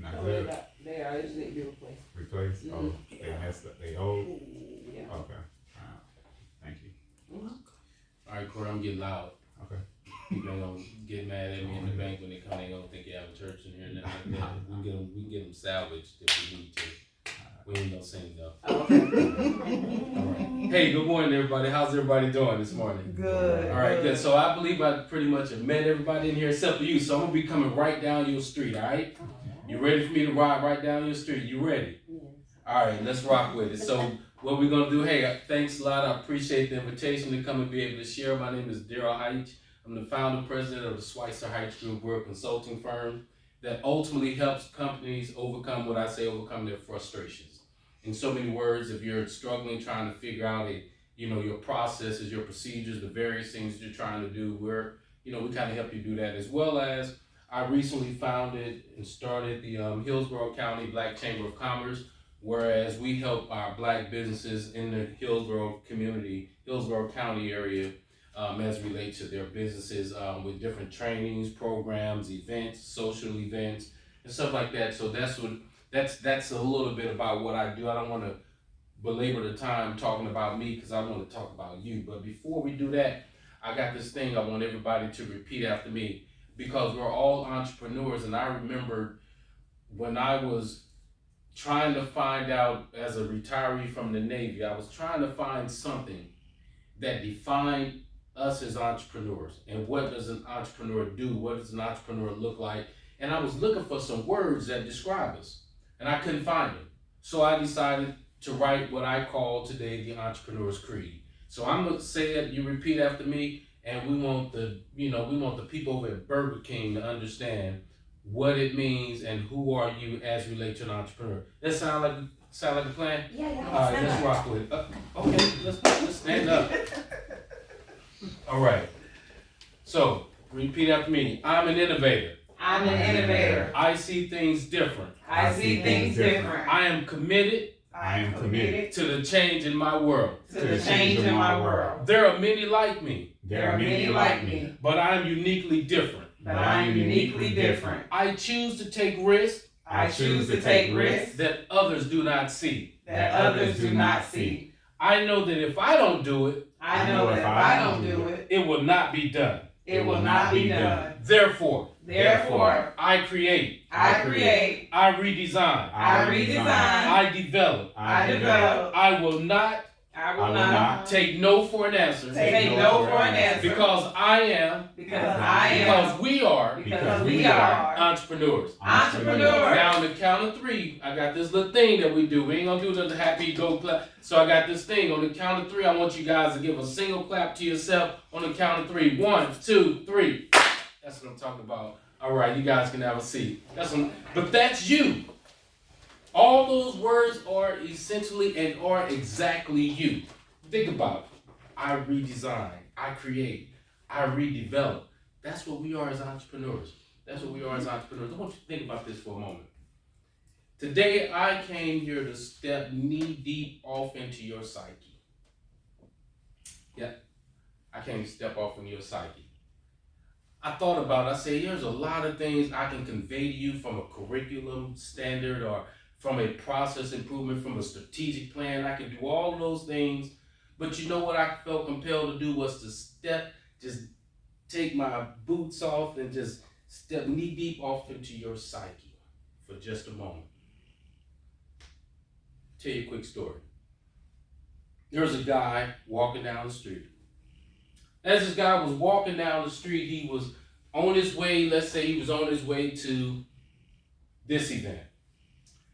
Not Oh, good. they are. They just need to be replaced. Replaced? Oh, they messed up. They old? Yeah. Okay. Thank you. All right, Corey, I'm getting loud. Okay. People ain't gonna get mad at me in the bank when they come. They gonna think you have a church in here and nothing like that. We can get them salvaged if we need to. We ain't gonna sing though. Okay. All right. Hey, good morning, everybody. How's everybody doing this morning? Good. All right, good. So I believe I pretty much have met everybody in here except for you. So I'm gonna be coming right down your street. All right. You ready for me to ride right down your street? You ready? Yes. All right, let's rock with it. So what we're gonna do, hey, thanks a lot. I appreciate the invitation to come and be able to share. My name is Daryl Heitch. I'm the founder president of the Schweitzer Heitch Group. We're a consulting firm that ultimately helps companies overcome their frustrations. In so many words, if you're struggling trying to figure out your processes, your procedures, the various things you're trying to do, we kind of help you do that, as well as I recently founded and started the Hillsborough County Black Chamber of Commerce, whereas we help our black businesses in the Hillsborough community, Hillsborough County area, as it relates to their businesses with different trainings, programs, events, social events, and stuff like that. So that's a little bit about what I do. I don't want to belabor the time talking about me because I want to talk about you. But before we do that, I got this thing I want everybody to repeat after me, because we're all entrepreneurs. And I remember when I was trying to find out, as a retiree from the Navy, I was trying to find something that defined us as entrepreneurs. And what does an entrepreneur do? What does an entrepreneur look like? And I was looking for some words that describe us, and I couldn't find them. So I decided to write what I call today the Entrepreneur's Creed. So I'm gonna say it, you repeat after me, and we want the people over at Burger King to understand what it means and who are you as relate to an entrepreneur. That sound like a plan? Yeah. All right, let's rock with it. Okay, let's stand up. All right. So repeat after me. I'm an innovator. I'm an innovator. I see things different. I see things different. I am committed I am committed to the change in my world. to the change in my world. There are many like me, There are many like me, but I am uniquely different. But I am uniquely different. I choose to take risks I choose to take risks that others do not see. that others do not see. I know that if I don't do it, I know that if I don't do it, it will not be done. it will not be done. Therefore, Therefore, I create, I create, I redesign, I redesign, I develop. I develop. I will not I will not take no for an answer, take no for an answer. because I am, Because we are we are entrepreneurs. entrepreneurs. Now on the count of three, I got this little thing that we do. We ain't gonna do the happy go clap. So I got this thing. On the count of three, I want you guys to give a single clap to yourself on the count of three. 1, 2, 3. That's what I'm talking about. All right, you guys can have a seat. But that's you. All those words are essentially and are exactly you. Think about it. I redesign, I create, I redevelop. That's what we are as entrepreneurs. I want you to think about this for a moment. Today, I came here to step knee deep off into your psyche. Yeah, I came to step off into your psyche. I thought about it. I said, there's a lot of things I can convey to you from a curriculum standard or from a process improvement, from a strategic plan. I can do all those things. But you know what I felt compelled to do was to just take my boots off and just step knee deep off into your psyche for just a moment. Tell you a quick story. There was a guy walking down the street. As this guy was walking down the street, he was on his way, let's say he was on his way to this event.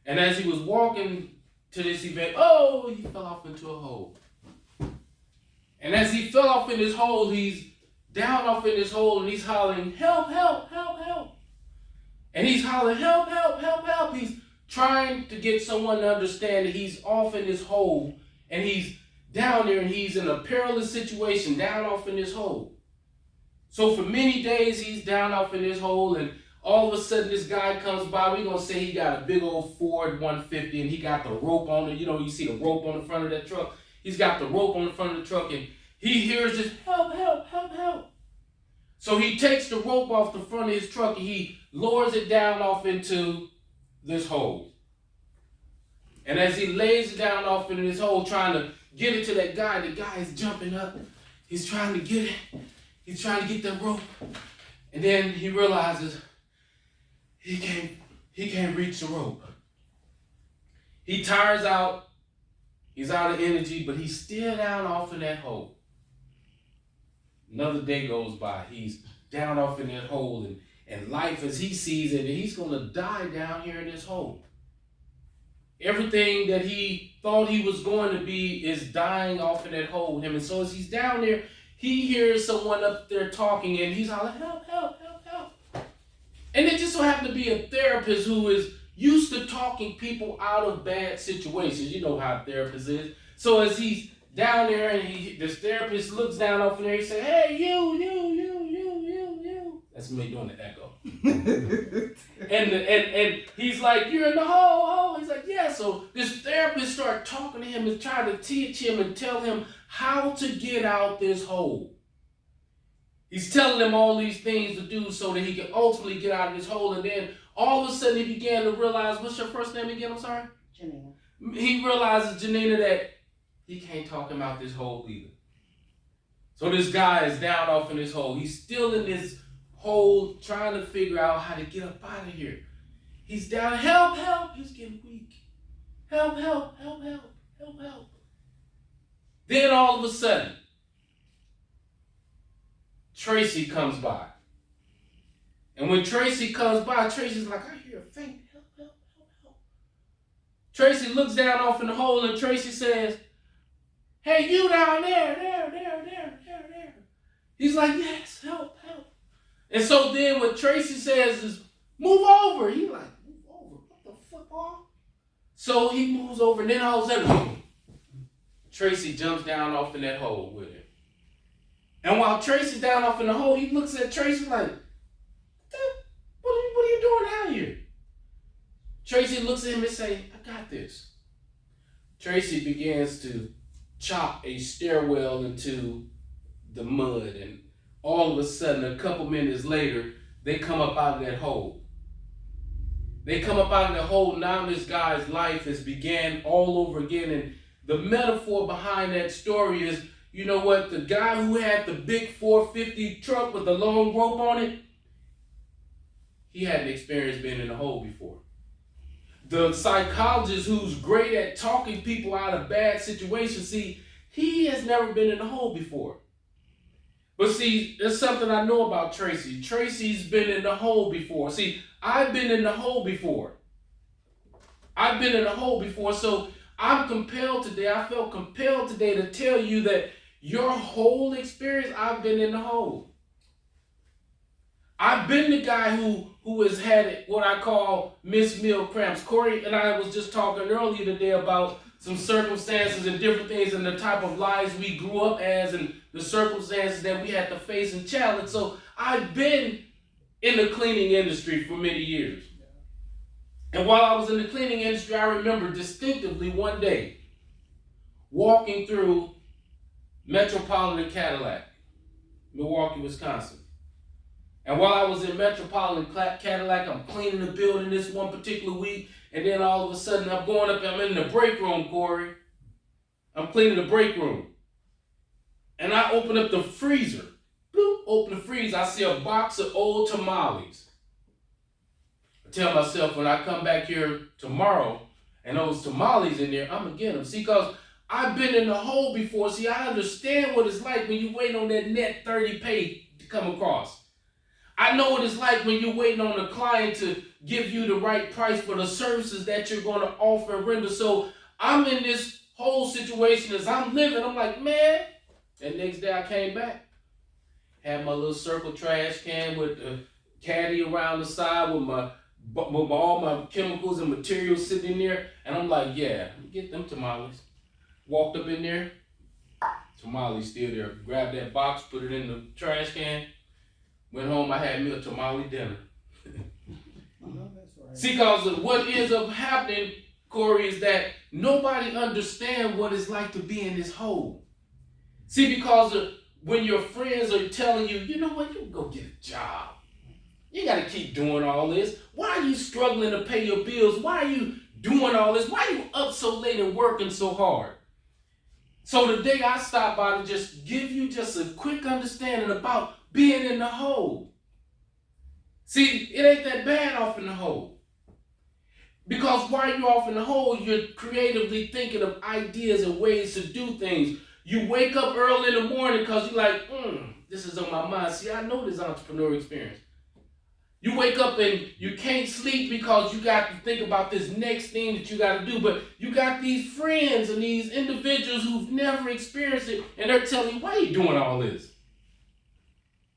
And as he was walking to this event, he fell off into a hole. And as he fell off in this hole, he's down off in this hole and he's hollering, help, help, help, help. And he's hollering, help, help, help, help. He's trying to get someone to understand that he's off in this hole and he's down there and he's in a perilous situation down off in this hole. So for many days, he's down off in this hole, and all of a sudden this guy comes by. We're going to say he got a big old Ford 150 and he got the rope on it. You see the rope on the front of that truck. He's got the rope on the front of the truck and he hears this, help, help, help, help. So he takes the rope off the front of his truck and he lowers it down off into this hole. And as he lays it down off in this hole, trying to get it to that guy, the guy is jumping up. He's trying to get it. He's trying to get that rope. And then he realizes he can't reach the rope. He tires out. He's out of energy, but he's still down off in that hole. Another day goes by. He's down off in that hole, and life as he sees it, he's going to die down here in this hole. Everything that he thought he was going to be is dying off in that hole with him. And so as he's down there, he hears someone up there talking, and he's hollering, help, help, help, help. And it just so happened to be a therapist who is used to talking people out of bad situations. You know how a therapist is. So as he's down there, and this therapist looks down off in there, he says, hey, you. That's me doing the echo. and he's like, you're in the hole. He's like, yeah. So this therapist started talking to him and trying to teach him and tell him how to get out this hole. He's telling him all these things to do so that he can ultimately get out of this hole. And then all of a sudden he began to realize, what's your first name again? I'm sorry? Janina. He realizes, Janina, that he can't talk him out this hole either. So this guy is down off in this hole. He's still in this hole trying to figure out how to get up out of here. He's down, help, help. He's getting weak. Help, help, help, help, help, help. Then all of a sudden, Tracy comes by. And when Tracy comes by, Tracy's like, I hear a faint, help, help, help, help. Tracy looks down off in the hole and Tracy says, hey, you down there. He's like, yes, help, help. And so then what Tracy says is, move over. He's like, move over? What the fuck, Paul? So he moves over, and then all of a sudden, Tracy jumps down off in that hole with him. And while Tracy's down off in the hole, he looks at Tracy like, what are you doing out here? Tracy looks at him and says, I got this. Tracy begins to chop a stairwell into the mud, and all of a sudden, a couple minutes later, they come up out of that hole. They come up out of the hole. Now this guy's life has began all over again. And the metaphor behind that story is, you know what? The guy who had the big 450 truck with the long rope on it, he hadn't experienced being in a hole before. The psychologist who's great at talking people out of bad situations, see, he has never been in a hole before. But see, there's something I know about Tracy. Tracy's been in the hole before. See, I've been in the hole before. So I felt compelled today to tell you that your whole experience, I've been in the hole. I've been the guy who has had what I call missed meal cramps. Corey and I was just talking earlier today about some circumstances and different things and the type of lives we grew up as and the circumstances that we had to face and challenge. So I've been in the cleaning industry for many years. And while I was in the cleaning industry, I remember distinctively one day walking through Metropolitan Cadillac, Milwaukee, Wisconsin. And while I was in Metropolitan Cadillac, I'm cleaning the building this one particular week. And then all of a sudden, I'm in the break room, Corey. I'm cleaning the break room. And I open up the freezer. Bloop, open the freezer. I see a box of old tamales. I tell myself when I come back here tomorrow and those tamales in there, I'm going to get them. See, because I've been in the hole before. See, I understand what it's like when you wait on that net 30 pay to come across. I know what it's like when you're waiting on a client to give you the right price for the services that you're going to offer and render. So I'm in this whole situation as I'm living. I'm like, man, that next day I came back. Had my little circle trash can with the caddy around the side with all my chemicals and materials sitting in there. And I'm like, yeah, get them tamales. Walked up in there, tamales still there. Grabbed that box, put it in the trash can. Went home, I had me a tamale dinner. See, because what ends up happening, Corey, is that nobody understands what it's like to be in this hole. See, because when your friends are telling you, you know what, you can go get a job. You got to keep doing all this. Why are you struggling to pay your bills? Why are you doing all this? Why are you up so late and working so hard? So today I stopped by to just give you just a quick understanding about being in the hole. See, it ain't that bad off in the hole. Because while you're off in the hole, you're creatively thinking of ideas and ways to do things. You wake up early in the morning because you're like, this is on my mind. See, I know this entrepreneur experience. You wake up and you can't sleep because you got to think about this next thing that you got to do. But you got these friends and these individuals who've never experienced it, and they're telling you, why are you doing all this?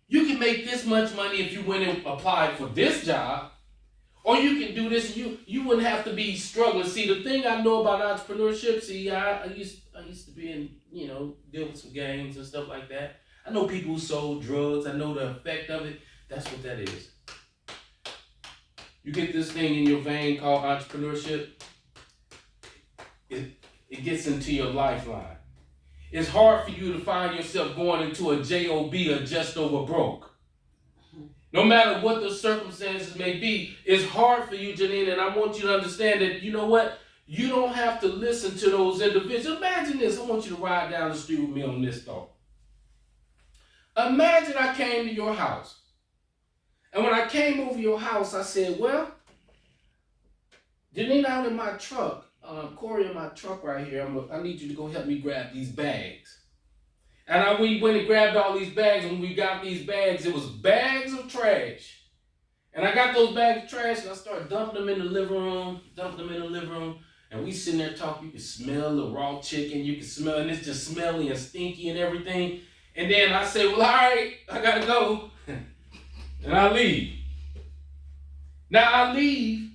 You can make this much money if you went and applied for this job, or you can do this and you wouldn't have to be struggling. See, the thing I know about entrepreneurship, I used to be in, deal with some gangs and stuff like that. I know people who sold drugs. I know the effect of it. That's what that is. You get this thing in your vein called entrepreneurship, it gets into your lifeline. It's hard for you to find yourself going into a job or just over broke. No matter what the circumstances may be, it's hard for you, Janine, and I want you to understand that, you know what? You don't have to listen to those individuals. Imagine this. I want you to ride down the street with me on this thought. Imagine I came to your house. And when I came over your house, I said, well, Janine, out in my truck, Corey in my truck right here, I need you to go help me grab these bags. And we went and grabbed all these bags, and when we got these bags, it was bags of trash. And I got those bags of trash, and I started dumping them in the living room, and we sitting there talking. You can smell the raw chicken, you can smell, and it's just smelly and stinky and everything. And then I say, well, all right, I gotta go. And I leave. Now I leave,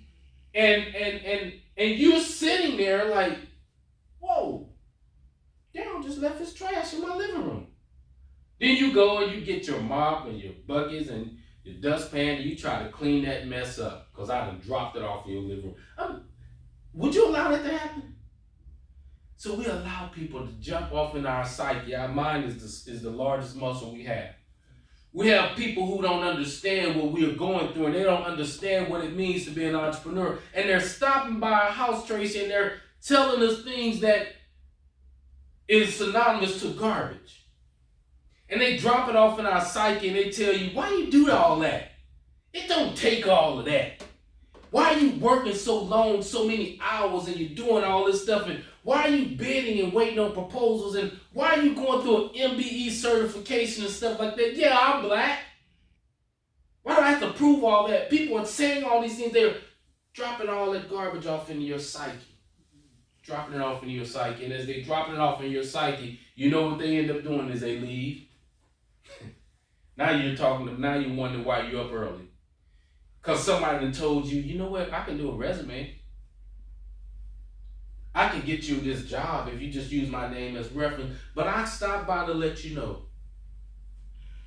and you're sitting there like, whoa, Daryl just left his trash in my living room. Then you go and you get your mop and your buckets and your dustpan, and you try to clean that mess up because I done dropped it off in your living room. Would you allow that to happen? So we allow people to jump off in our psyche. Our mind is the largest muscle we have. We have people who don't understand what we are going through, and they don't understand what it means to be an entrepreneur. And they're stopping by our house, Tracy, and they're telling us things that is synonymous to garbage. And they drop it off in our psyche, and they tell you, why you do all that? It don't take all of that. Why are you working so long, so many hours, and you're doing all this stuff? And why are you bidding and waiting on proposals? And why are you going through an MBE certification and stuff like that? Yeah, I'm black. Why do I have to prove all that? People are saying all these things. They're dropping all that garbage off into your psyche. Dropping it off into your psyche. And as they dropping it off in your psyche, you know what they end up doing is they leave. Now you're wondering why you're up early. Because somebody done told you, you know what, I can do a resume. I can get you this job if you just use my name as reference. But I stopped by to let you know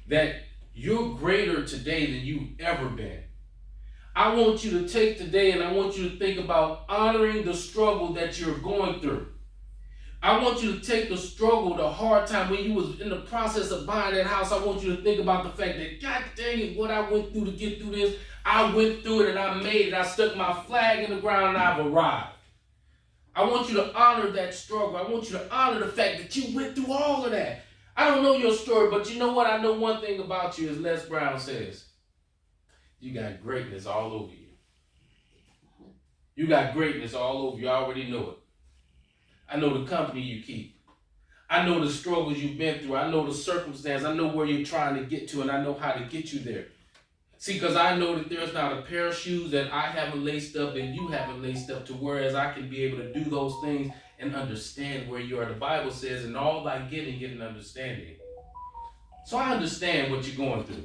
that you're greater today than you've ever been. I want you to take today and I want you to think about honoring the struggle that you're going through. I want you to take the struggle, the hard time when you was in the process of buying that house. I want you to think about the fact that, God dang it, what I went through to get through this, I went through it and I made it. I stuck my flag in the ground and I've arrived. I want you to honor that struggle. I want you to honor the fact that you went through all of that. I don't know your story, but you know what? I know one thing about you, as Les Brown says. You got greatness all over you. You got greatness all over you. I already know it. I know the company you keep. I know the struggles you've been through. I know the circumstance. I know where you're trying to get to, and I know how to get you there. See, because I know that there's not a pair of shoes that I haven't laced up and you haven't laced up to, whereas I can be able to do those things and understand where you are. The Bible says, in all thy getting, get an understanding. So I understand what you're going through.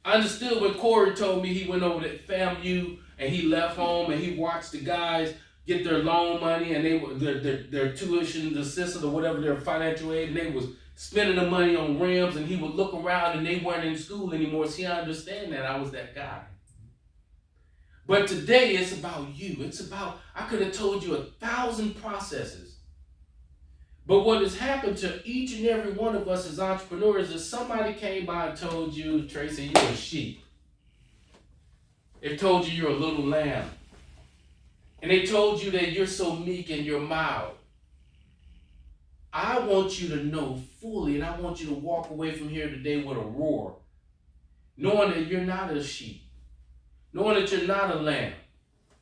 I understood when Corey told me he went over to FAMU and he left home and he watched the guys get their loan money and they were their tuition assistance or whatever, their financial aid, and they was spending the money on rims, and he would look around and they weren't in school anymore. See, I understand that. I was that guy. But today it's about you. It's about, I could have told you 1,000 processes. But what has happened to each and every one of us as entrepreneurs is somebody came by and told you, Tracy, you're a sheep. They told you you're a little lamb. And they told you that you're so meek and you're mild. I want you to know fully, and I want you to walk away from here today with a roar, knowing that you're not a sheep, knowing that you're not a lamb,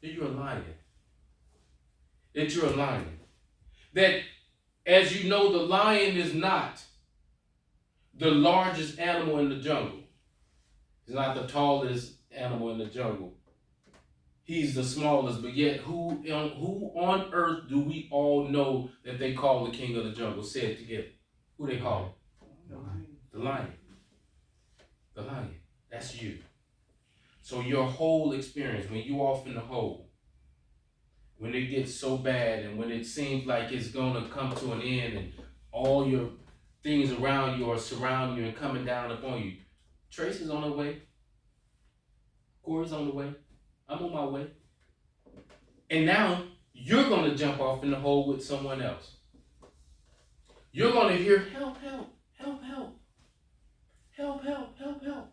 that you're a lion. That you're a lion. That, as you know, the lion is not the largest animal in the jungle. He's not the tallest animal in the jungle. He's the smallest, but yet who on earth do we all know that they call the king of the jungle? Say it together. Who they call? The lion. The lion. The lion. That's you. So your whole experience, when you off in the hole, when it gets so bad and when it seems like it's going to come to an end and all your things around you are surrounding you and coming down upon you, Tracy's on the way. Corey's on the way. I'm on my way. And now you're going to jump off in the hole with someone else. You're going to hear, help, help, help, help. Help, help, help, help.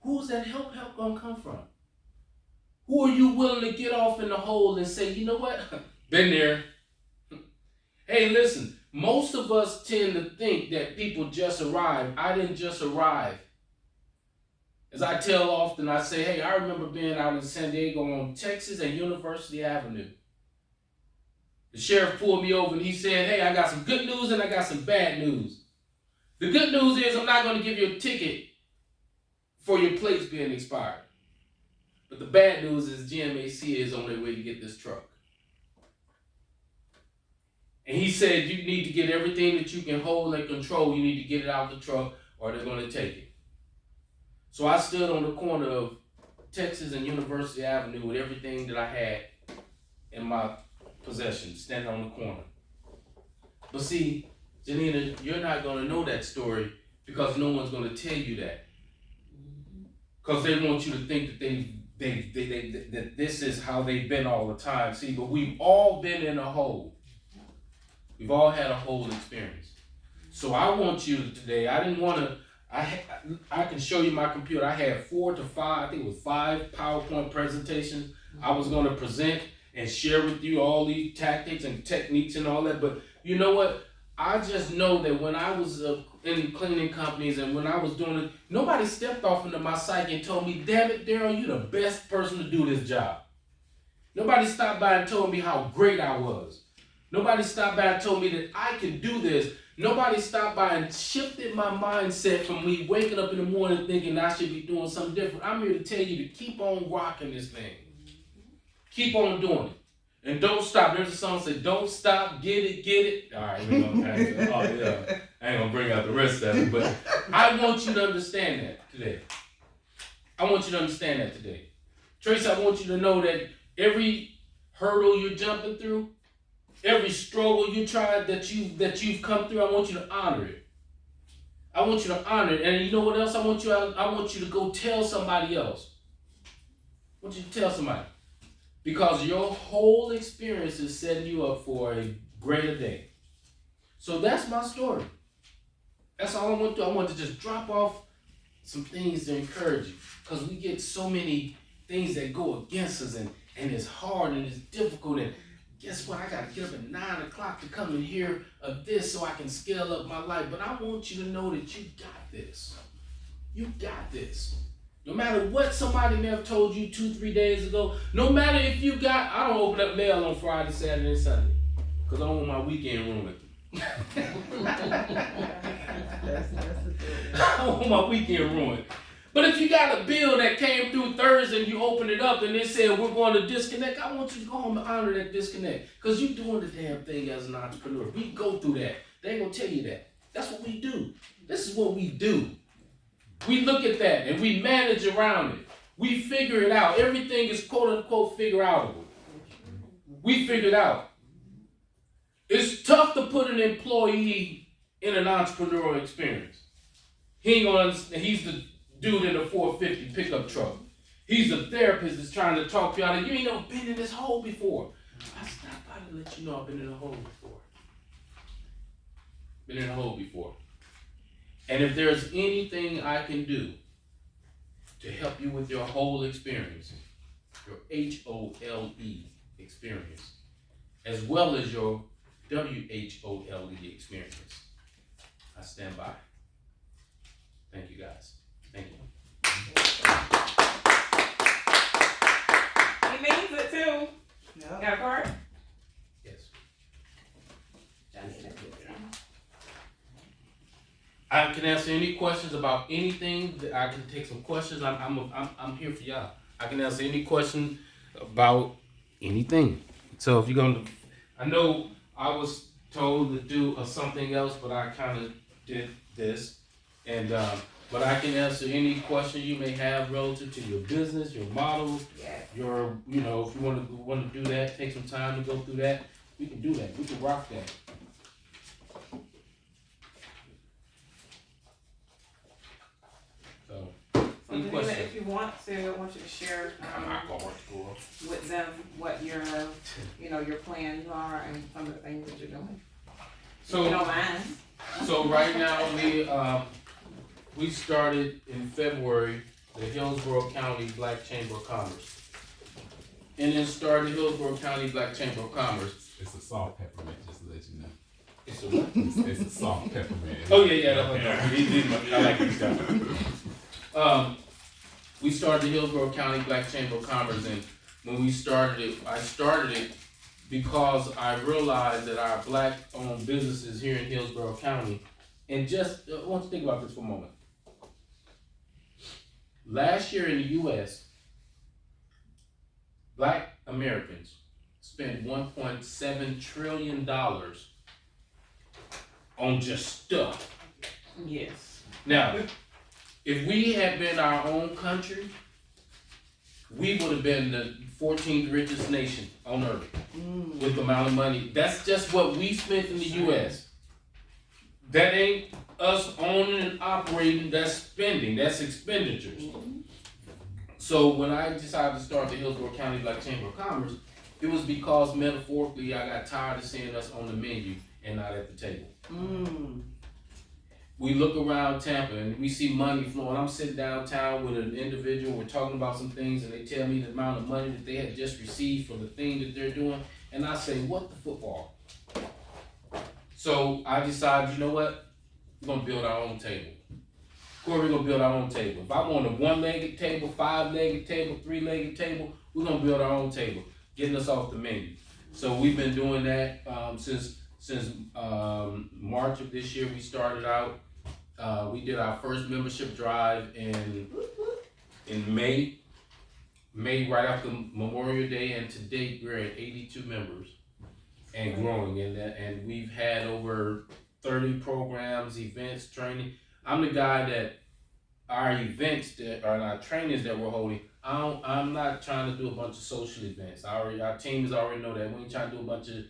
Who's that help going to come from? Who are you willing to get off in the hole and say, you know what? Been there. Hey, listen, most of us tend to think that people just arrived. I didn't just arrive. As I tell often, I say, hey, I remember being out in San Diego on Texas and University Avenue. The sheriff pulled me over and he said, hey, I got some good news and I got some bad news. The good news is I'm not going to give you a ticket for your plates being expired. But the bad news is GMAC is on their way to get this truck. And he said, you need to get everything that you can hold and control. You need to get it out the truck or they're going to take it. So I stood on the corner of Texas and University Avenue with everything that I had in my possession, standing on the corner. But see, Janina, you're not going to know that story because no one's going to tell you that. Because they want you to think that that this is how they've been all the time. See, but we've all been in a hole. We've all had a whole experience. So I want you today, I didn't want to, I can show you my computer. I had 4 to 5, I think it was 5 PowerPoint presentations I was going to present and share with you all these tactics and techniques and all that. But you know what? I just know that when I was in cleaning companies and when I was doing it, nobody stepped off into my psyche and told me, damn it, Daryl, you're the best person to do this job. Nobody stopped by and told me how great I was. Nobody stopped by and told me that I could do this. Nobody stopped by and shifted my mindset from me waking up in the morning thinking I should be doing something different. I'm here to tell you to keep on rocking this thing. Keep on doing it. And don't stop. There's a song that says, don't stop, get it, get it. All right, I ain't going to bring out the rest of it, but I want you to understand that today. I want you to understand that today. Tracy, I want you to know that every hurdle you're jumping through, every struggle you tried that you've come through, I want you to honor it. I want you to honor it. And you know what else I want you to go tell somebody else. I want you to tell somebody. Because your whole experience is setting you up for a greater day. So that's my story. That's all I want to do. I want to just drop off some things to encourage you. Because we get so many things that go against us and it's hard and it's difficult. And guess what? I got to get up at 9 o'clock to come and hear of this so I can scale up my life. But I want you to know that you got this. You got this. No matter what somebody may have told you 2-3 days ago, no matter if you got, I don't open up mail on Friday, Saturday, and Sunday. Because I don't want my weekend ruined. I don't want my weekend ruined. But if you got a bill that came through Thursday and you open it up and it said we're going to disconnect, I want you to go home and honor that disconnect. Because you're doing the damn thing as an entrepreneur. We go through that. They ain't going to tell you that. That's what we do. This is what we do. We look at that and we manage around it. We figure it out. Everything is quote unquote figure outable. We figure it out. It's tough to put an employee in an entrepreneurial experience. He ain't gonna understand. He's the dude in the 450 pickup truck. He's the therapist that's trying to talk you out of, you ain't never been in this hole before. I stopped by to let you know I've been in a hole before. Been in a hole before. And if there's anything I can do to help you with your whole experience, your HOLE experience, as well as your WHOLE experience. I stand by. Thank you guys. Thank you. He means it too. Yep. Got a card? Yes. Johnny. I can answer any questions about anything. I can take some questions. I'm here for y'all. I can answer any question about anything. So if you're gonna, I know I was told to do something else, but I kind of did this, and but I can answer any question you may have relative to your business, your model, Yes. your if you want to do that, take some time to go through that. We can do that. We can rock that. So, So any Danita, questions? if you want to, I want you to share I'm not going to work for them. with them what your plans are and some of the things that you're doing. If you don't mind. So right now we started in February the Hillsborough County Black Chamber of Commerce, and then started Hillsborough County Black Chamber of Commerce. It's a salt peppermint, just to let you know. It's a what? It's a salt peppermint. Oh I like these guys. We started the Hillsborough County Black Chamber of Commerce, and when we started it, I started it because I realized that our black-owned businesses here in Hillsborough County, and just I want you to think about this for a moment. Last year in the U.S., Black Americans spent $1.7 trillion on just stuff. Yes. Now, if we had been our own country, we would have been the 14th richest nation on earth with the amount of money. That's just what we spent in the U.S. That ain't us owning and operating, that's spending, that's expenditures. So when I decided to start the Hillsborough County Black Chamber of Commerce, it was because metaphorically I got tired of seeing us on the menu and not at the table. We look around Tampa and we see money flowing. I'm sitting downtown with an individual, we're talking about some things, and they tell me the amount of money that they had just received for the thing that they're doing, and I say, what the football? So I decided, you know what? We're gonna build our own table. Corey, we're gonna build our own table. If I want a one-legged table, five-legged table, three-legged table, we're gonna build our own table, getting us off the menu. So we've been doing that since March of this year. We started out. We did our first membership drive in May right after Memorial Day, and to date we're at 82 members and growing. And we've had over 30 programs, events, training. I'm the guy that our events that are our trainings that we're holding. I'm not trying to do a bunch of social events. Our teams already know that. We ain't trying to do a bunch of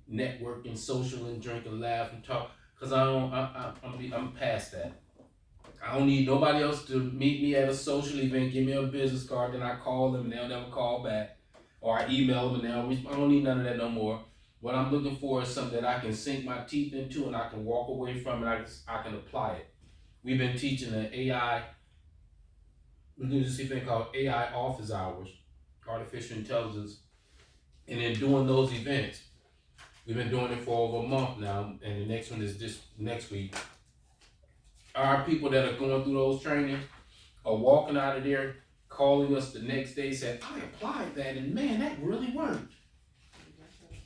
networking, social, and drink and laugh and talk. Cause I'm past that. I don't need nobody else to meet me at a social event, give me a business card, then I call them and they'll never call back, or I email them and I don't need none of that no more. What I'm looking for is something that I can sink my teeth into and I can walk away from and I can apply it. We've been teaching the AI. We do this thing called AI office hours, artificial intelligence, and then doing those events. We've been doing it for over a month now, and the next one is this next week. Our people that are going through those trainings are walking out of there, calling us the next day, saying, I applied that, and man, that really worked.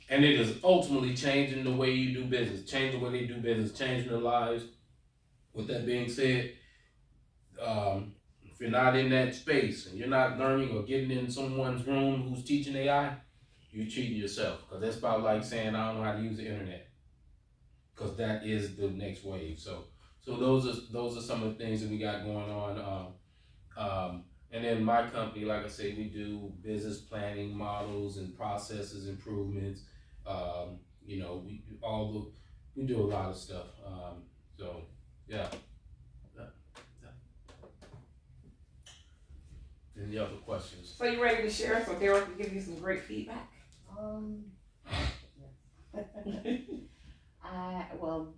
And it is ultimately changing the way you do business, changing the way they do business, changing their lives. With that being said, if you're not in that space and you're not learning or getting in someone's room who's teaching AI, you're cheating yourself. Because that's about like saying, I don't know how to use the internet. Because that is the next wave. So those are some of the things that we got going on. And then my company, like I say, we do business planning, models, and processes improvements. We do a lot of stuff. Yeah. Any other questions? So you ready to share so Derek can give you some great feedback? Well,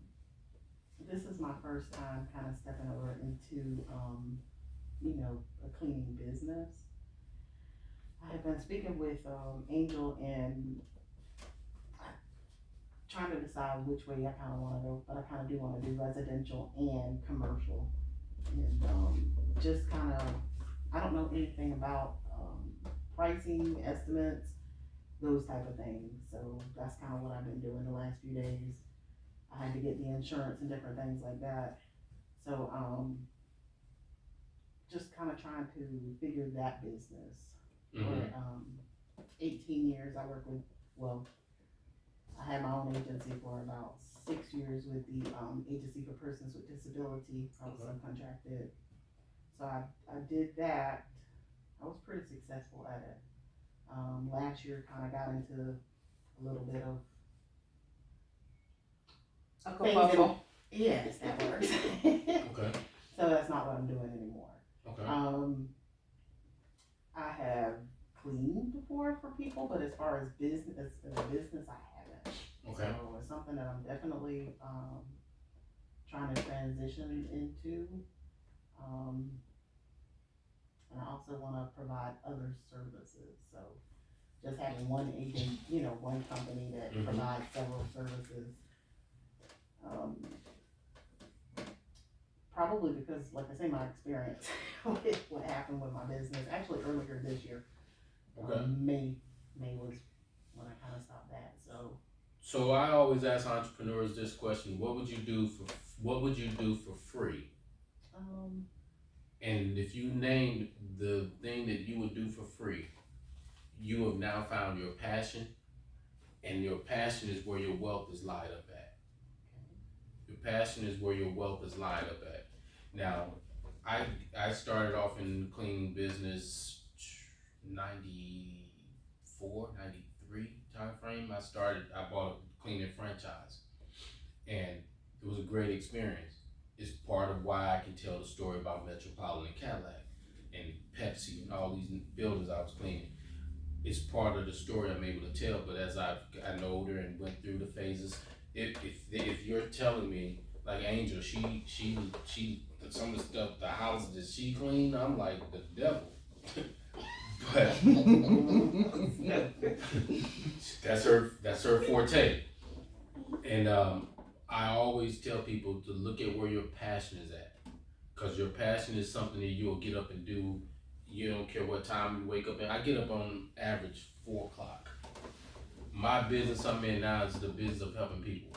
this is my first time kind of stepping over into, a cleaning business. I have been speaking with, Angel and trying to decide which way I kinda wanna go, but I kinda do wanna do residential and commercial. And, just kinda, I don't know anything about, pricing, estimates, those type of things, so that's kinda what I've been doing the last few days. I had to get the insurance and different things like that, so, just kinda trying to figure that business. Mhm. For 18 years I worked with, well, I had my own agency for about 6 years with the Agency for Persons with Disability. I was subcontracted, so I did that. I was pretty successful at it. Last year kind of got into a little bit of A things kerfuffle. yes, that works. Okay. So that's not what I'm doing anymore. Okay. I have cleaned before for people, but as far as business, as a business, I haven't. Okay. So it's something that I'm definitely, trying to transition into. And I also wanna provide other services, so just having one agent, one company that Mhm. provides several services. Probably because, like I say, my experience with what happened with my business, actually earlier this year. Okay. May was when I kinda stopped that, so. So I always ask entrepreneurs this question: What would you do for free? And if you named the thing that you would do for free, you have now found your passion, and your passion is where your wealth is lied up at. Your passion is where your wealth is lied up at. Now, I started off in the cleaning business 94, 93 time frame. I bought a cleaning franchise, and it was a great experience. It's part of why I can tell the story about Metropolitan Cadillac and Pepsi and all these buildings I was cleaning. It's part of the story I'm able to tell, but as I've gotten older and went through the phases, if you're telling me, like Angel, she some of the stuff, the houses that she cleaned, I'm like the devil. But that's her forte. And I always tell people to look at where your passion is at, because your passion is something that you'll get up and do. You don't care what time you wake up. And I get up on average 4 o'clock. My business I'm in now is the business of helping people.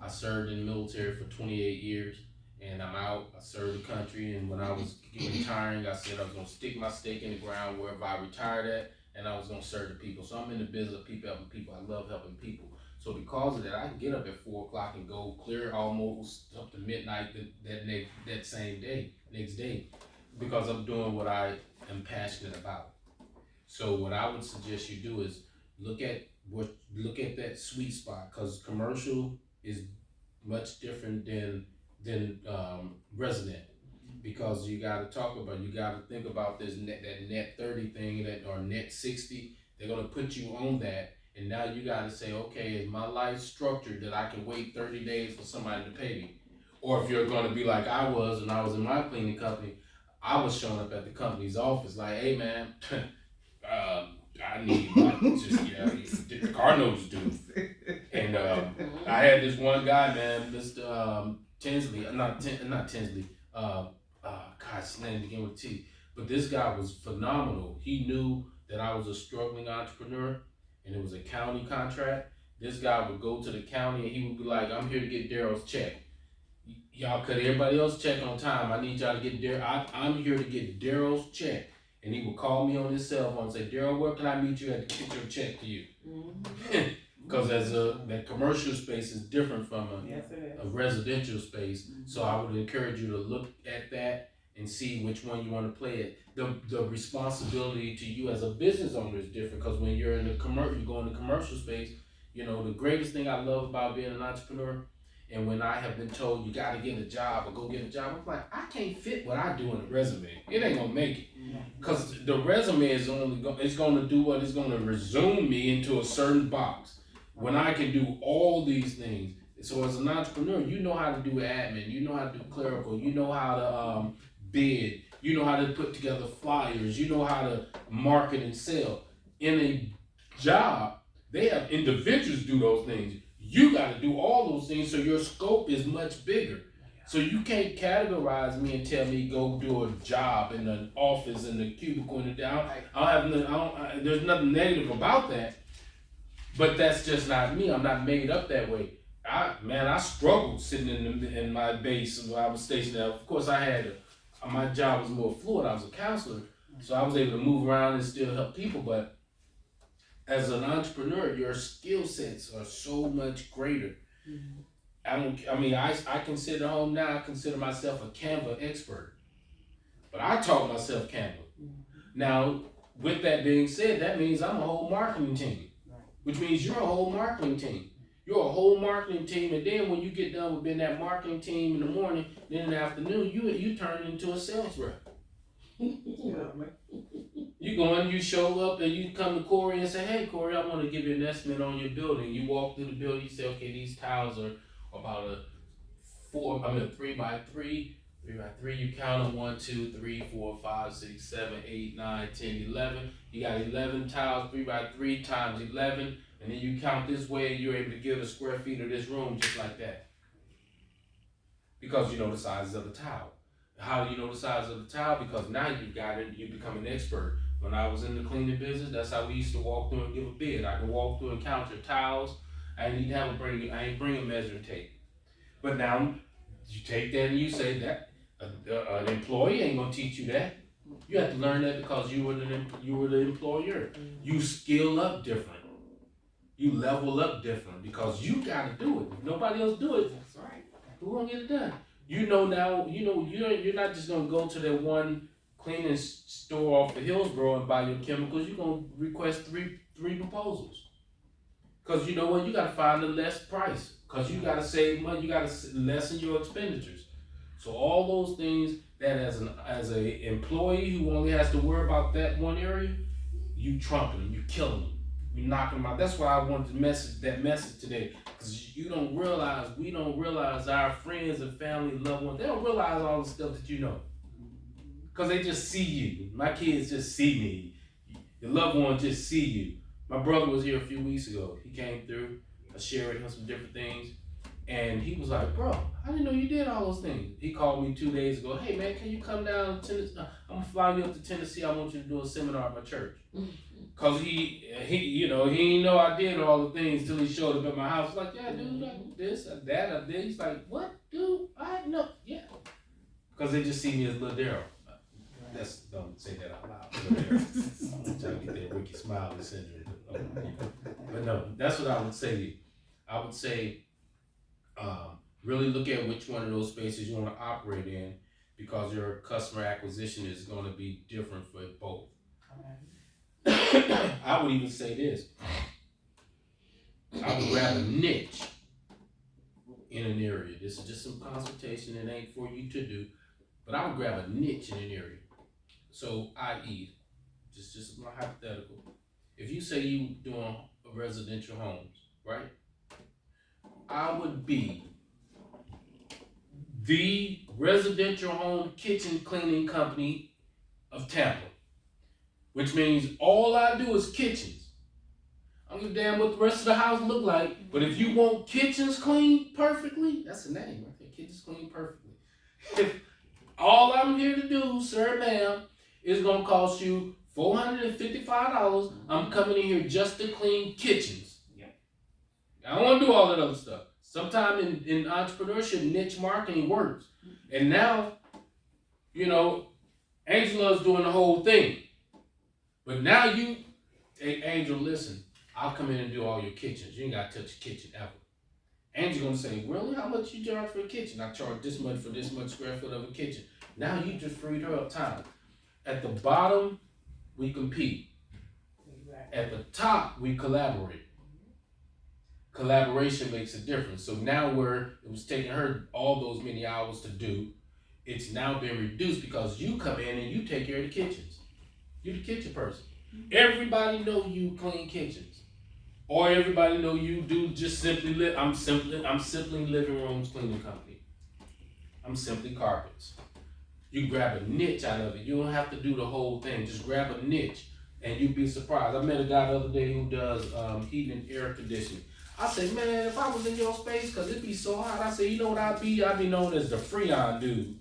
I served in the military for 28 years, and I'm out. I served the country, and when I was retiring, I said I was gonna stick my stake in the ground wherever I retired at, and I was gonna serve the people. So I'm in the business of people helping people. I love helping people. So because of that, I can get up at 4 o'clock and go clear almost up to midnight that same day, next day, because I'm doing what I am passionate about. So what I would suggest you do is look at that sweet spot, because commercial is much different than resident, because you got to think about this that net 30 thing or net 60. They're gonna put you on that, and now you got to say, okay, is my life structured that I can wait 30 days for somebody to pay me? Or if you're gonna be like I was, and I was in my cleaning company, I was showing up at the company's office like, hey man, I need the car notes due. And I had this one guy, man, Mr. Tinsley, not Tinsley, gosh, his name began with T. But this guy was phenomenal. He knew that I was a struggling entrepreneur, and it was a county contract. This guy would go to the county and he would be like, I'm here to get Daryl's check. Y'all cut everybody else check on time. I need y'all to get Daryl. I'm here to get Daryl's check. And he would call me on his cell phone and say, Daryl, where can I meet you at to get your check to you? Because that commercial space is different from a residential space. So I would encourage you to look at that and see which one you want to play it. The responsibility to you as a business owner is different, because when you're in the you go in the commercial space, the greatest thing I love about being an entrepreneur, and when I have been told you got to get a job or go get a job, I'm like, I can't fit what I do in a resume. It ain't gonna make it, because the resume is it's gonna do what? It's gonna resume me into a certain box when I can do all these things. So as an entrepreneur, you know how to do admin, you know how to do clerical, you know how to bid, You know how to put together flyers. You know how to market and sell. In a job, they have individuals do those things. You got to do all those things, so your scope is much bigger. So you can't categorize me and tell me go do a job in an office in the cubicle in the down. There's nothing negative about that, but that's just not me. I'm not made up that way. I struggled sitting in my base when I was stationed there. Of course, my job was more fluid. I was a counselor, so I was able to move around and still help people. But as an entrepreneur, your skill sets are so much greater. I consider home now. I consider myself a Canva expert, but I taught myself Canva. Now, with that being said, that means I'm a whole marketing team, which means you're a whole marketing team. You're a whole marketing team, and then when you get done with being that marketing team in the morning, then in the afternoon, you turn into a sales rep. You go in, you show up, and you come to Corey and say, "Hey, Corey, I want to give you an estimate on your building." You walk through the building, you say, "Okay, these tiles are about a 3 by 3. 3 by 3, you count them 1, 2, 3, 4, 5, 6, 7, 8, 9, 10, 11. You got 11 tiles, 3 by 3 times 11, and then you count this way, and you're able to get the square feet of this room just like that. Because you know the size of the tile. How do you know the size of the tile? Because now you got it, you become an expert. When I was in the cleaning business, that's how we used to walk through and give a bid. I could walk through and count your tiles. I ain't bring a measuring tape. But now you take that and you say that an employee ain't gonna teach you that. You have to learn that because you were the employer. You skill up different. You level up different because you gotta do it. If nobody else do it, That's right. who gonna get it done? You know now. You're not just gonna go to that one cleaning store off of Hillsborough and buy your chemicals. You're gonna request three proposals. Cause you know what, you gotta find the less price. Cause you gotta save money. You gotta lessen your expenditures. So all those things that as a employee who only has to worry about that one area, you trumping them, you killing them, you knocking them out. That's why I wanted that message today. Cause we don't realize our friends and family, loved ones, they don't realize all the stuff that you know. Cause they just see you. My kids just see me. Your loved ones just see you. My brother was here a few weeks ago. He came through. I shared with him some different things. And he was like, "Bro, I didn't know you did all those things." He called me 2 days ago. "Hey man, can you come down to Tennessee? I'm gonna fly you up to Tennessee. I want you to do a seminar at my church." Cause he didn't know I did all the things till he showed up at my house. Like, "Yeah, dude, I do this, I that, I did." He's like, "What, dude? I know, yeah." Cause they just see me as Lil Daryl. Don't say that out loud. I'm trying to get that Ricky Smiley syndrome. But no, that's what I would say to you. I would say, really look at which one of those spaces you want to operate in, because your customer acquisition is going to be different for both. I would even say this. I would grab a niche in an area. This is just some consultation. It ain't for you to do. But I would grab a niche in an area. So, i.e., just my hypothetical. If you say you doing residential homes, right? I would be the residential home kitchen cleaning company of Tampa, which means all I do is kitchens. I don't give a damn what the rest of the house look like, but if you want kitchens cleaned perfectly, that's the name right there, kitchens cleaned perfectly. If all I'm here to do, sir, ma'am, is gonna cost you $455, I'm coming in here just to clean kitchens. I don't want to do all that other stuff. Sometimes in entrepreneurship, niche marketing works. And now, Angela's doing the whole thing. But now hey, Angel, listen, I'll come in and do all your kitchens. You ain't got to touch your kitchen ever. Angel's going to say, "Really? How much you charge for a kitchen?" "I charge this much for this much square foot of a kitchen." Now you just freed her up time. At the bottom, we compete. At the top, we collaborate. Collaboration makes a difference. So now where it was taking her all those many hours to do, it's now been reduced because you come in and you take care of the kitchens. You're the kitchen person. Everybody know you clean kitchens. Or everybody know you do just simply I'm simply living rooms cleaning company. I'm simply carpets. You grab a niche out of it. You don't have to do the whole thing. Just grab a niche, and you'd be surprised. I met a guy the other day who does heating and air conditioning. I said, man, if I was in your space, cause it'd be so hot. I said, you know what I'd be? I'd be known as the Freon dude.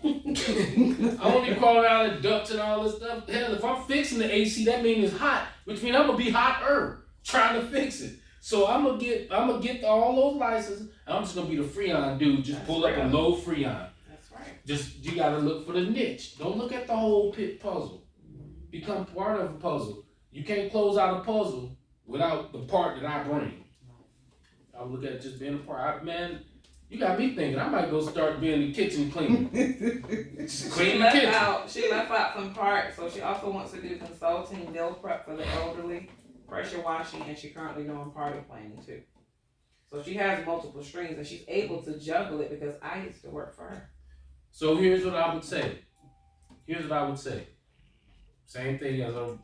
I won't be crawling out of ducts and all this stuff. Hell, if I'm fixing the AC, that means it's hot, which means I'm gonna be hotter trying to fix it. So I'm gonna get all those licenses, and I'm just gonna be the Freon dude. Just pull up a low Freon. That's right. Just you gotta look for the niche. Don't look at the whole pit puzzle. Become part of a puzzle. You can't close out a puzzle without the part that I bring. I look at just being a part. Man, you got me thinking I might go start being the kitchen cleaner. Just clean the kitchen. She left out some parts, so she also wants to do consulting, meal prep for the elderly, pressure washing, and she's currently doing party planning too. So she has multiple streams, and she's able to juggle it because I used to work for her. So here's what I would say. Same thing as I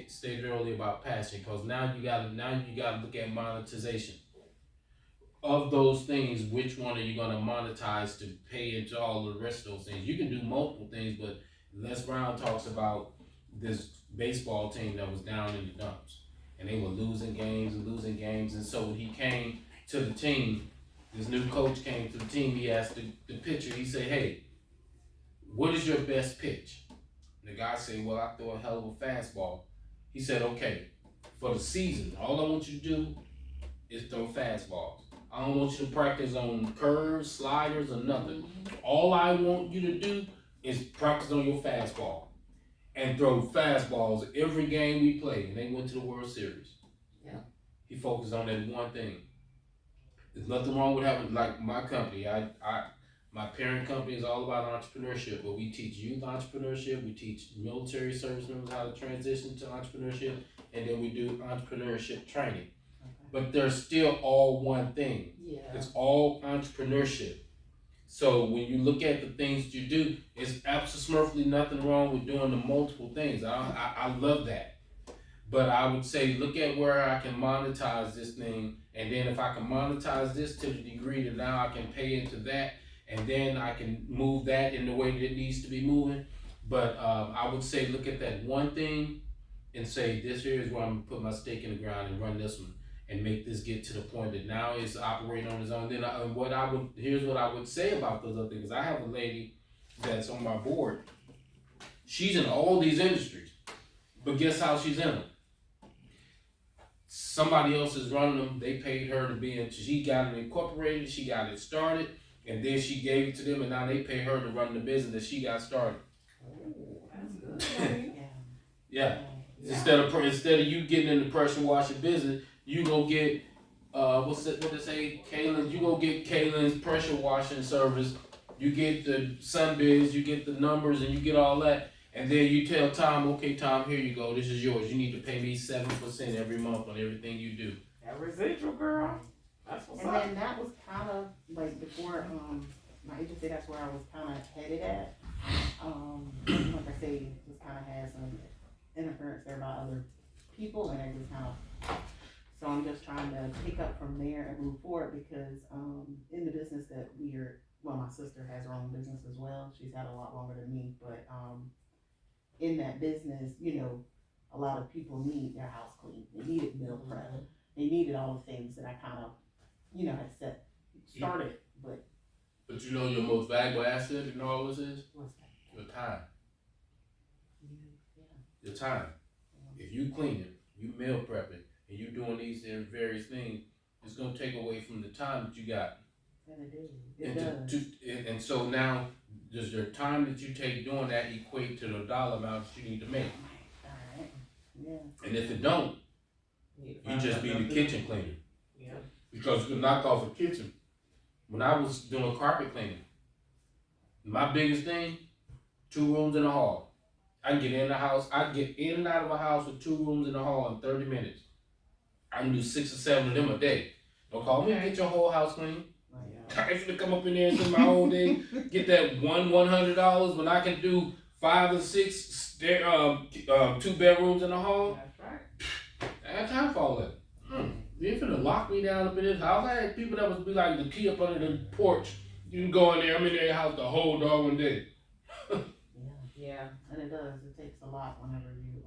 stated earlier about passion, because now you gotta look at monetization. Of those things, which one are you gonna monetize to pay into all the rest of those things? You can do multiple things, but Les Brown talks about this baseball team that was down in the dumps, and they were losing games, and so when he came to the team, this new coach came to the team, he asked the pitcher, he said, hey, what is your best pitch? The guy said, well, I throw a hell of a fastball. He said, okay, for the season, all I want you to do is throw fastballs. I don't want you to practice on curves, sliders, or nothing. All I want you to do is practice on your fastball and throw fastballs every game we play. And they went to the World Series. Yeah. He focused on that one thing. There's nothing wrong with having, like my company, my parent company is all about entrepreneurship, but we teach youth entrepreneurship, we teach military service members how to transition to entrepreneurship, and then we do entrepreneurship training. But they're still all one thing. Yeah. It's all entrepreneurship. So when you look at the things you do, it's absolutely nothing wrong with doing the multiple things. I love that. But I would say, look at where I can monetize this thing, and then if I can monetize this to the degree that now I can pay into that, and then I can move that in the way that it needs to be moving. But I would say, look at that one thing and say, this here is where I'm gonna put my stake in the ground and run this one and make this get to the point that now it's operating on its own. Then here's what I would say about those other things. I have a lady that's on my board. She's in all these industries, but guess how she's in them? Somebody else is running them. They paid her to be in. She got it incorporated. She got it started. And then she gave it to them, and now they pay her to run the business that she got started. Oh, that's good. Yeah. Instead of you getting in the pressure washing business, you go get what they say, Kaylin. You go get Kaylin's pressure washing service. You get the Sunbiz, you get the numbers, and you get all that. And then you tell Tom, okay, Tom, here you go. This is yours. You need to pay me 7% every month on everything you do. That residual, girl. That's what's up. And then that was kind of like before my agency, that's where I was kind of headed at. Like I say, just kind of had some interference there by other people, and I just kind of, so I'm just trying to pick up from there and move forward because in the business that my sister has her own business as well. She's had a lot longer than me, but in that business, a lot of people need their house clean. They needed meal prep. They needed all the things that I kind of had started, but. But you know your most valuable asset in all this is? What's that? Your time. Yeah. Your time. If you cleaning, you meal prepping, and you doing these various things, it's gonna take away from the time that you got. And it does. And so now, does your time that you take doing that equate to the dollar amount that you need to make? Alright, yeah. And if it don't, you just be the kitchen cleaner. Yeah. Because to knock off a kitchen, when I was doing carpet cleaning, my biggest thing, 2 rooms in a hall. I can get in the house, I can get in and out of a house with 2 rooms in a hall in 30 minutes. I can do 6 or 7 of them a day. Don't call me and get your whole house clean. I ain't finna come up in there and spend my whole day, get that $100 when I can do 5 or 6 2 bedrooms in a hall. That's right. I got time for all that. You ain't finna lock me down up in this house. I had people that would be like the key up under the porch. You can go in there, I'm in their house the whole doggone day. it does. It takes a lot whenever you,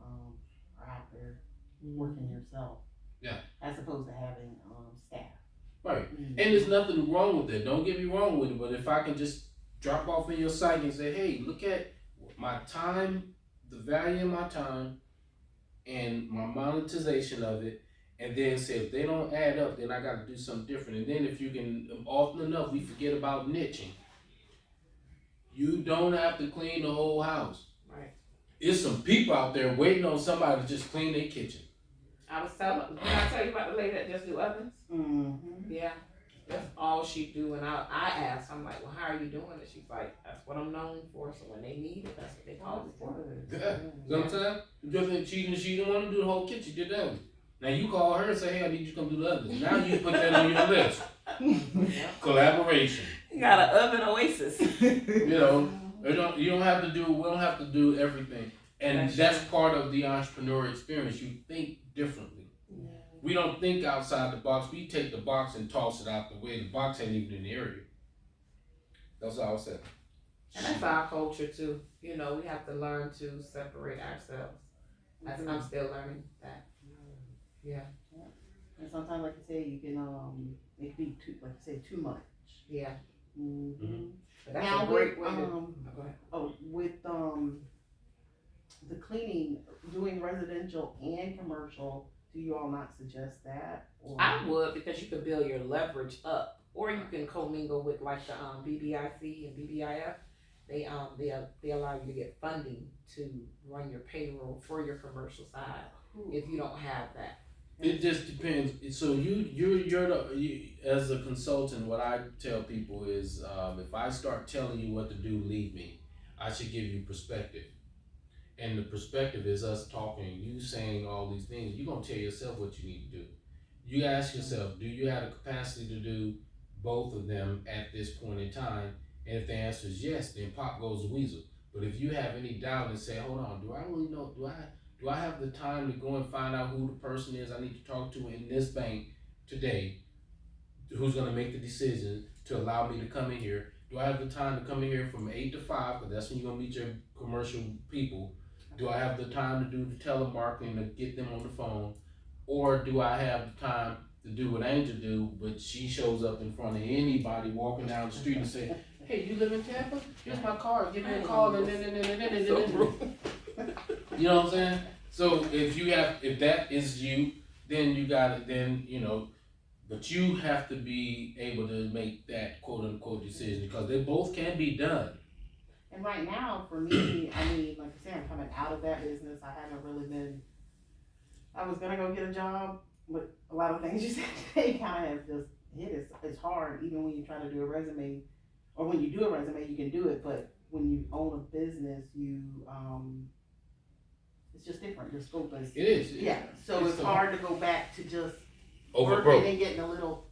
are out there working yourself. Yeah. As opposed to having, staff. Right. And there's nothing wrong with it. Don't get me wrong with it, but if I can just drop off in your site and say, hey, look at my time, the value of my time, and my monetization of it, and then say if they don't add up, then I got to do something different. And then if you can, often enough, we forget about niching. You don't have to clean the whole house. Right. There's some people out there waiting on somebody to just clean their kitchen. I was telling, did I tell you about the lady that just do ovens? Mm-hmm. Yeah. That's all she do, and I asked, I'm like, well, how are you doing it? She's like, that's what I'm known for, so when they need it, that's what they call me for. Yeah. You know what I'm saying? Just she didn't want to do the whole kitchen, did that one. Now you call her and say, hey, I need you to come do the others. Now you put that on your list. Yeah. Collaboration. You got an oven oasis. You know, we don't have to do everything. And that's part of the entrepreneur experience. You think differently. Yeah. We don't think outside the box. We take the box and toss it out the way. The box ain't even in the area. That's all I said. And that's our culture too. You know, we have to learn to separate ourselves. I'm still learning that. Yeah. And sometimes, like you say, you can, it can be too much. Yeah. Mm-hmm. But that's Now a great with, way to, go ahead. with the cleaning, doing residential and commercial, do you all not suggest that? Or? I would, because you can build your leverage up, or you can commingle with like the BBIC and BBIF. They allow you to get funding to run your payroll for your commercial side if you don't have that. It just depends. So you as a consultant, what I tell people is, if I start telling you what to do, leave me. I should give you perspective. And the perspective is us talking, you saying all these things. You're going to tell yourself what you need to do. You ask yourself, do you have the capacity to do both of them at this point in time? And if the answer is yes, then pop goes the weasel. But if you have any doubt and say, hold on, do I really know, do I have the time to go and find out who the person is I need to talk to in this bank today, who's going to make the decision to allow me to come in here? Do I have the time to come in here from 8 to 5, because that's when you're going to meet your commercial people? Do I have the time to do the telemarketing to get them on the phone? Or do I have the time to do what Angel do, but she shows up in front of anybody walking down the street and say, hey, you live in Tampa? Here's my card, give me a call, and then. You know what I'm saying? So if that is you, then you got it, then, you know, but you have to be able to make that quote unquote decision, because they both can be done. And right now, for me, I mean, like I said, I'm coming out of that business. I haven't really been, I was gonna go get a job, but a lot of things you said today kind of have just hit. It's hard, even when you try to do a resume, or when you do a resume, you can do it, but when you own a business, it's just different. Your scope is. It is. Yeah, so it's hard to go back to just Overbroke. working and getting a little